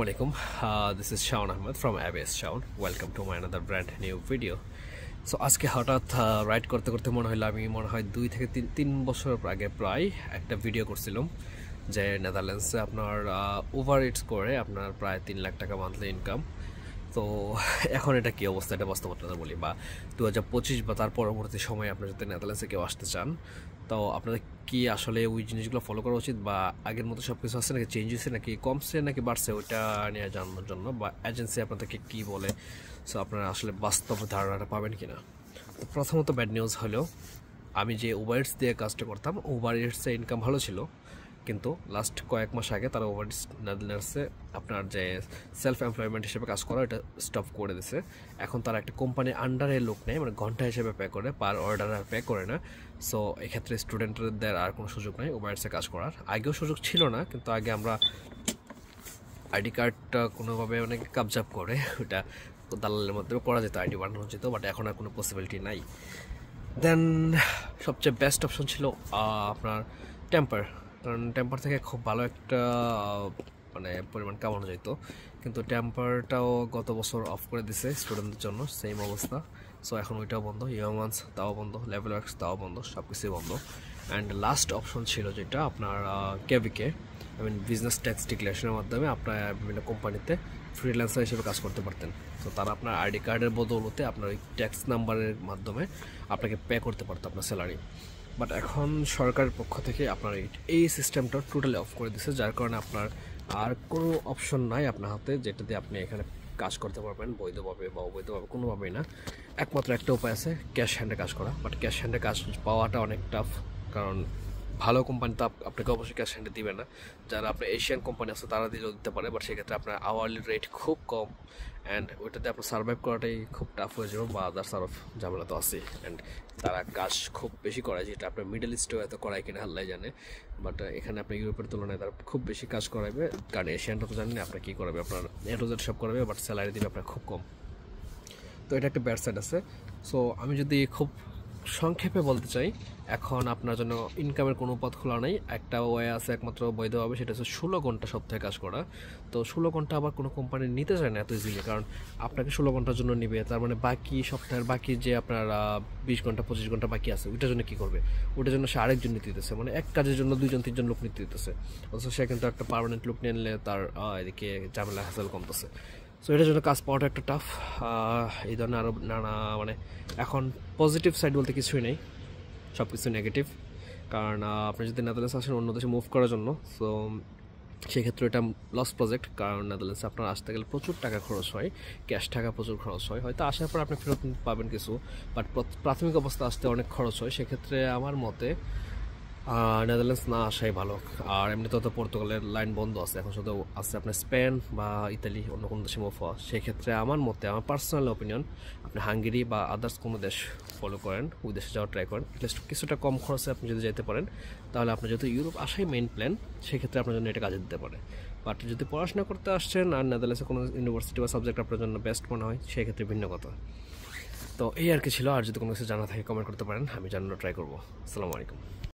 Assalamualaikum. This is Shaun Ahmed from ABS Shaun. Welcome to my another brand new video. So আজকে হঠাৎ ride করতে করতে মনে হলো আমি মনে হয় 2 থেকে 3 বছর আগে প্রায় একটা ভিডিও করছিলাম যে নেদারল্যান্ডসে আপনার ওভার ইটস করে আপনার প্রায় 3 লাখ টাকা মান্থলি ইনকাম। তো এখন এটা কী অবস্থা, এটা বাস্তবতা বলি, বা 2025 বা তার পরবর্তী সময়ে আপনার যদি নেদারল্যান্ডসে কেউ আসতে চান তো আপনাদের কি আসলে ওই জিনিসগুলো ফলো করা উচিত, বা আগের মতো সব কিছু আছে নাকি, চেঞ্জ হয়েছে নাকি, কমছে নাকি বাড়ছে, ওইটা নিয়ে জানানোর জন্য বা এজেন্সি আপনাদেরকে কী বলে, সো আপনারা আসলে বাস্তব ধারণাটা পাবেন কিনা। তো প্রথমত ব্যাড নিউজ হলো আমি যে উবার ইটস দিয়ে কাজটা করতাম, উবার ইটসে ইনকাম ভালো ছিল, কিন্তু লাস্ট কয়েক মাস আগে তারা উবার ইটস নেদারল্যান্ডসে আপনার যে সেলফ এমপ্লয়মেন্ট হিসেবে কাজ করা এটা স্টপ করে দিছে। এখন তারা একটা কোম্পানির আন্ডারে লোক নেয়, মানে ঘন্টা হিসেবে পে করে, পার অর্ডার আর পে করে না। সো এক্ষেত্রে স্টুডেন্টদের আর কোনো সুযোগ নেই উবার ইটসে কাজ করার। আগেও সুযোগ ছিল না, কিন্তু আগে আমরা আইডি কার্ডটা কোনোভাবে অনেকে কাবজাব করে, ওটা দালালের মাধ্যমে করা যেত, আইডি বানানো যেত, বাট এখন আর কোনো পসিবিলিটি নাই। দেন সবচেয়ে বেস্ট অপশন ছিল আপনার টেম্পার, কারণ টেম্পার থেকে খুব ভালো একটা মানে পরিমাণ কামানো যেত, কিন্তু টেম্পারটাও গত বছর অফ করে দিছে স্টুডেন্টদের জন্য, সেম অবস্থা। সো এখন ওইটাও বন্ধ, ইয়ং ওয়ান্স তাও বন্ধ, লেভেল ওয়ার্কস তাও বন্ধ, সব কিছুই বন্ধ। অ্যান্ড লাস্ট অপশন ছিল যেটা আপনার কেভিকে, বিজনেস ট্যাক্স ডিক্লারেশনের মাধ্যমে আপনার বিভিন্ন কোম্পানিতে ফ্রিল্যান্সার হিসেবে কাজ করতে পারতেন। তো তারা আপনার আইডি কার্ডের বদৌলতে আপনার ওই ট্যাক্স নাম্বারের মাধ্যমে আপনাকে পে করতে পারতো আপনার স্যালারি। বাট এখন সরকারের পক্ষ থেকে আপনার এই সিস্টেমটা টোটালি অফ করে দিচ্ছে, যার কারণে আপনার আর কোনো অপশন নাই আপনার হাতে যেটা দিয়ে আপনি এখানে কাজ করতে পারবেন বৈধভাবে বা অবৈধভাবে, কোনোভাবেই না। একমাত্র একটা উপায় আছে, ক্যাশ হ্যান্ডে কাজ করা। বাট ক্যাশ হ্যান্ডে কাজ পাওয়াটা অনেক টাফ, কারণ ভালো কোম্পানি তো আপনাকে অবশ্যই ক্যাশ হ্যান্ডে দিবে না। যারা আপনার এশিয়ান কোম্পানি আছে তারা দিলেও দিতে পারে, বাট সেক্ষেত্রে আপনার আওয়ারলি রেট খুব কম, অ্যান্ড ওইটাতে আপনার সার্ভাইভ করাটাই খুব টাফ হয়ে যাবে, বা আদার্স আরও ঝামেলা তো আছে। অ্যান্ড তারা কাজ খুব বেশি করায়, যেটা আপনার মিডল ইস্টেও এত করায় কিনা আল্লাহ জানে, বাট এখানে আপনি ইউরোপের তুলনায় তারা খুব বেশি কাজ করাবে, কারণ এশিয়ানটা তো জানেন আপনার কী করাবে, আপনার এটোজেড সব করাবে, বাট স্যালারি দিবে আপনার খুব কম। তো এটা একটা ব্যাড সাইড আছে। সো আমি যদি খুব সংক্ষেপে বলতে চাই, এখন আপনার জন্য ইনকামের কোনো পথ খোলা নেই, একটা ওয়ে আছে একমাত্র বৈধভাবে, সেটা হচ্ছে 16 ঘন্টা সপ্তাহে কাজ করা। তো 16 ঘন্টা আবার কোনো কোম্পানি নিতে চায় না এত ইজিলি, কারণ আপনাকে 16 ঘন্টার জন্য নিবে, তার মানে বাকি সপ্তাহের বাকি যে আপনার 20 ঘন্টা 25 ঘন্টা বাকি আছে ওইটার জন্য কী করবে, ওইটার জন্য সে আরেকজন নিতে দিতেছে, মানে এক কাজের জন্য 2-3 লোক নিতে দিতেছে, অথচ সে কিন্তু একটা পার্মানেন্ট লোক নিয়ে নিলে তার এদিকে ঝামেলা হাসাল কমতেছে। সো এটার জন্য কাজ পাওয়াটা একটা টাফ। এই ধরনের আরও নানা মানে এখন পজিটিভ সাইড বলতে কিছুই নেই, সব কিছু নেগেটিভ। কারণ আপনি যদি নেদারল্যান্ডস আসেন অন্য দেশে মুভ করার জন্য, সো সেক্ষেত্রে এটা লস প্রজেক্ট, কারণ নেদারল্যান্ডসে আপনার আসতে গেলে প্রচুর টাকা খরচ হয়, ক্যাশ টাকা প্রচুর খরচ হয়, হয়তো আসার পর আপনি ফেরত পাবেন কিছু, বাট প্রাথমিক অবস্থা আসতে অনেক খরচ হয়। সেক্ষেত্রে আমার মতে নেদারল্যান্ডস না আসাই ভালো। আর এমনিতেও তো পর্তুগালের লাইন বন্ধ আছে, এখন শুধু আছে আপনার স্পেন বা ইতালি, অন্য কোনো দেশে মুভ হওয়া। সেক্ষেত্রে আমার মতে, আমার পার্সোনাল অপিনিয়ন, আপনি হাঙ্গেরি বা আদার্স কোনো দেশ ফলো করেন, ওই দেশে যাওয়ার ট্রাই করেন, অ্যাটলিস্ট কিছুটা কম খরচে আপনি যদি যেতে পারেন, তাহলে আপনার যেহেতু ইউরোপ আসাই মেইন প্ল্যান, সেক্ষেত্রে আপনার জন্য এটা কাজে দিতে পারে। বাট যদি পড়াশোনা করতে আসছেন আর নেদারল্যান্ডসে কোনো ইউনিভার্সিটি বা সাবজেক্ট আপনার জন্য বেস্ট মনে হয়, সেক্ষেত্রে ভিন্ন কথা। তো এই আর কি ছিল। আর যদি কোনো কিছু জানা থাকে কমেন্ট করতে পারেন, আমি জানানোর ট্রাই করবো। আসসালামু আলাইকুম।